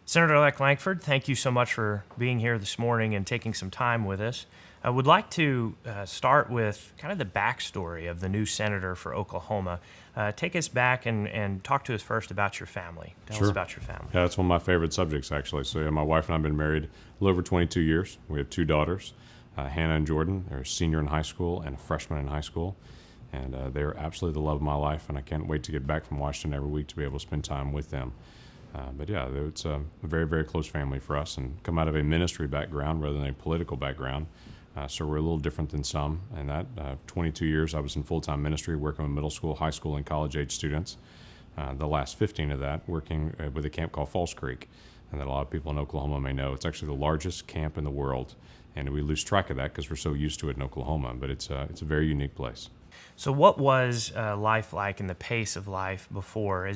Senator-elect Lankford, thank you so much for being here this morning and taking some time with us. I would like to start with kind of the backstory of the new senator for Oklahoma. Take us back and talk to us first about your family. Tell us about your family. Yeah, that's one of my favorite subjects, actually. So, yeah, my wife and I have been married a little over 22 years. We have two daughters, Hannah and Jordan. They're a senior in high school and a freshman in high school. And they're absolutely the love of my life, and I can't wait to get back from Washington every week to be able to spend time with them. But yeah, it's a very, very close family for us, and come out of a ministry background rather than a political background. So we're a little different than some. And that 22 years I was in full-time ministry working with middle school, high school, and college-age students. The last 15 of that working with a camp called Falls Creek, and that a lot of people in Oklahoma may know. It's actually the largest camp in the world, and we lose track of that because we're so used to it in Oklahoma. But it's a very unique place. So what was life like and the pace of life before?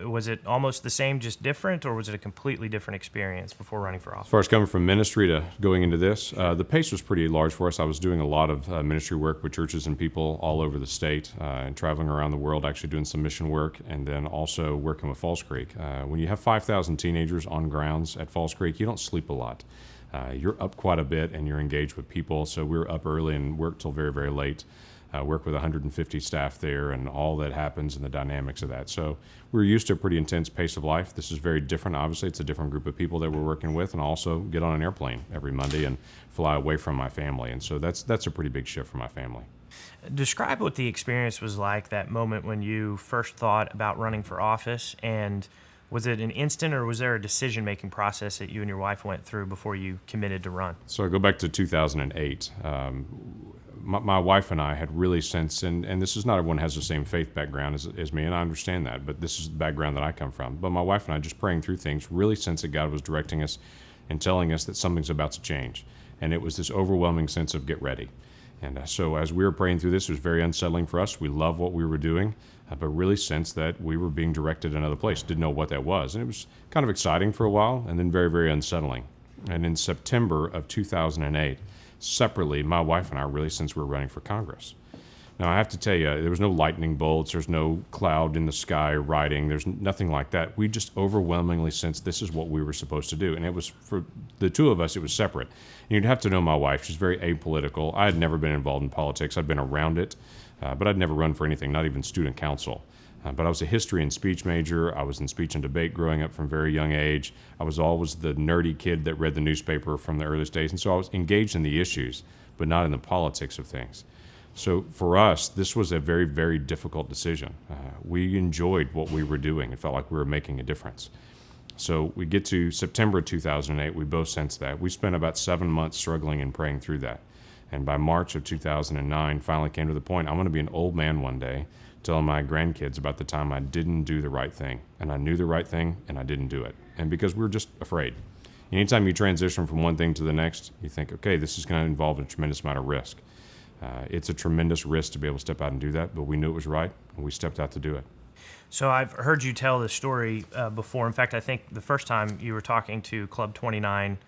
Was it almost the same, just different, or was it a completely different experience before running for As office? far as coming from ministry to going into this, the pace was pretty large for us. I was doing a lot of ministry work with churches and people all over the state and traveling around the world, actually doing some mission work, and then also working with Falls Creek. When you have 5,000 teenagers on grounds at Falls Creek, you don't sleep a lot. You're up quite a bit and you're engaged with people. So we were up early and worked till very, very late. Work with 150 staff there and all that happens and the dynamics of that. So we're used to a pretty intense pace of life. This is very different. Obviously, it's a different group of people that we're working with, and also get on an airplane every Monday and fly away from my family. And so that's a pretty big shift for my family. Describe what the experience was like, that moment when you first thought about running for office, and was it an instant, or was there a decision-making process that you and your wife went through before you committed to run? So I go back to 2008. My wife and I had really sensed, and this is not everyone has the same faith background as me, and I understand that, but this is the background that I come from. But my wife and I, just praying through things, really sensed that God was directing us and telling us that something's about to change. And it was this overwhelming sense of get ready. And so as we were praying through this, it was very unsettling for us. We loved what we were doing, but really sensed that we were being directed another place. Didn't know what that was. And it was kind of exciting for a while, and then very, very unsettling. And in September of 2008, separately, my wife and I really sensed we were running for Congress. Now, I have to tell you, there was no lightning bolts, there's no cloud in the sky riding, there's nothing like that. We just overwhelmingly sensed this is what we were supposed to do. And it was, for the two of us, it was separate. And you'd have to know my wife. She's very apolitical. I had never been involved in politics. I'd been around it, but I'd never run for anything, not even student council. But I was a history and speech major. I was in speech and debate growing up from a very young age. I was always the nerdy kid that read the newspaper from the earliest days. And so I was engaged in the issues, but not in the politics of things. So for us, this was a very, very difficult decision. We enjoyed what we were doing. It felt like we were making a difference. So we get to September 2008. We both sensed that. We spent about 7 months struggling and praying through that. And by March of 2009, finally came to the point, I'm going to be an old man one day telling my grandkids about the time I didn't do the right thing. And I knew the right thing, and I didn't do it. And because we were just afraid. Anytime you transition from one thing to the next, you think, okay, this is going to involve a tremendous amount of risk. It's a tremendous risk to be able to step out and do that, but we knew it was right, and we stepped out to do it. So I've heard you tell this story before. In fact, I think the first time you were talking to Club 29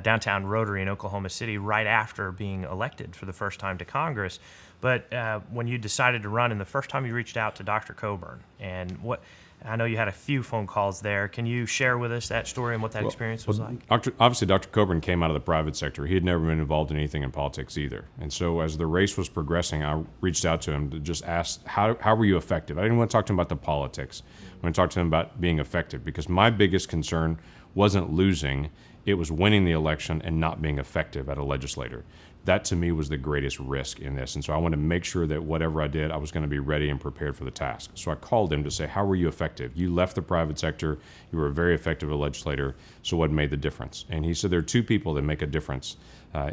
downtown Rotary in Oklahoma City right after being elected for the first time to Congress. But when you decided to run, and the first time you reached out to Dr. Coburn, and what I know you had a few phone calls there. Can you share with us that story and what that experience was like? Obviously, Dr. Coburn came out of the private sector. He had never been involved in anything in politics either. And so as the race was progressing, I reached out to him to just ask, how were you effective? I didn't want to talk to him about the politics. I want to talk to him about being effective, because my biggest concern wasn't losing. It was winning the election and not being effective as a legislator. That, to me, was the greatest risk in this. And so I wanted to make sure that whatever I did, I was going to be ready and prepared for the task. So I called him to say, how were you effective? You left the private sector. You were a very effective legislator. So what made the difference? And he said there are two people that make a difference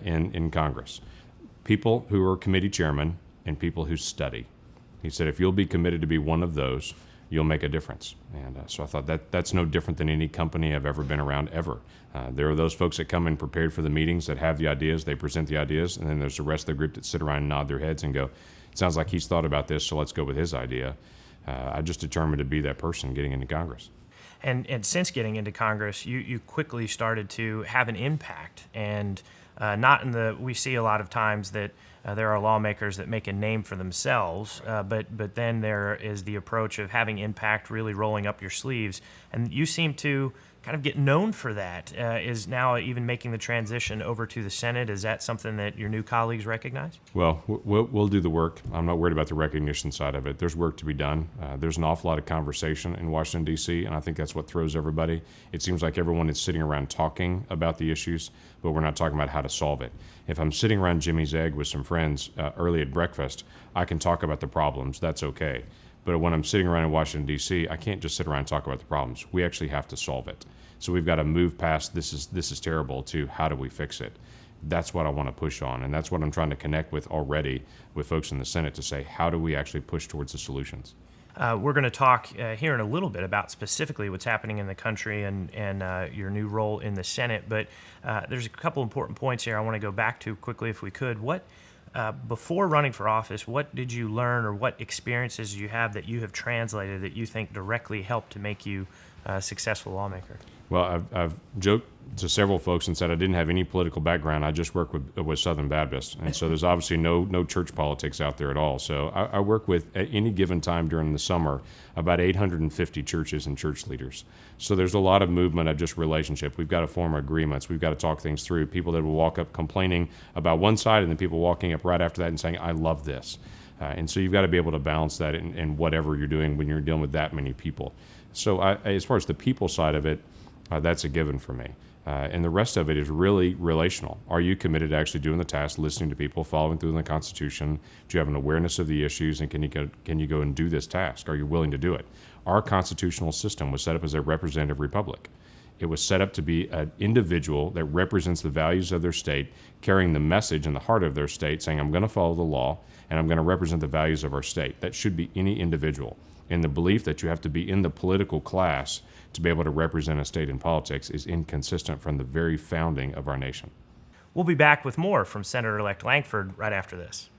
in Congress. People who are committee chairmen and people who study. He said, if you'll be committed to be one of those, you'll make a difference. And so I thought that's no different than any company I've ever been around ever. There are those folks that come in prepared for the meetings, that have the ideas, they present the ideas, and then there's the rest of the group that sit around and nod their heads and go, it sounds like he's thought about this, so let's go with his idea. I just determined to be that person getting into Congress. And since getting into Congress, you quickly started to have an impact, and not in the, we see a lot of times that there are lawmakers that make a name for themselves, but then there is the approach of having impact, really rolling up your sleeves. And you seem to kind of get known for that, is now even making the transition over to the Senate. Is that something that your new colleagues recognize? Well, we'll do the work. I'm not worried about the recognition side of it. There's work to be done. There's an awful lot of conversation in Washington, D.C., and I think that's what throws everybody. It seems like everyone is sitting around talking about the issues, but we're not talking about how to solve it. If I'm sitting around Jimmy's Egg with some friends early at breakfast, I can talk about the problems. That's okay. But when I'm sitting around in Washington, D.C., I can't just sit around and talk about the problems. We actually have to solve it. So we've got to move past this is terrible to how do we fix it. That's what I want to push on, and that's what I'm trying to connect with already with folks in the Senate to say, how do we actually push towards the solutions? We're going to talk here in a little bit about specifically what's happening in the country and your new role in the Senate, but there's a couple important points here I want to go back to quickly if we could. Before running for office, what did you learn or what experiences you have that you have translated that you think directly helped to make you a successful lawmaker? Well, I've joked to several folks and said I didn't have any political background. I just work with Southern Baptists, and so there's obviously no church politics out there at all. So I work with, at any given time during the summer, about 850 churches and church leaders. So there's a lot of movement of just relationship. We've got to form agreements. We've got to talk things through. People that will walk up complaining about one side, and then people walking up right after that and saying, I love this. And so you've got to be able to balance that in whatever you're doing when you're dealing with that many people. So as far as the people side of it, that's a given for me. And the rest of it is really relational. Are you committed to actually doing the task, listening to people, following through in the Constitution? Do you have an awareness of the issues, and can you go and do this task? Are you willing to do it? Our constitutional system was set up as a representative republic. It was set up to be an individual that represents the values of their state, carrying the message in the heart of their state, saying, I'm going to follow the law, and I'm going to represent the values of our state. That should be any individual. And the belief that you have to be in the political class to be able to represent a state in politics is inconsistent from the very founding of our nation. We'll be back with more from Senator-elect Lankford right after this.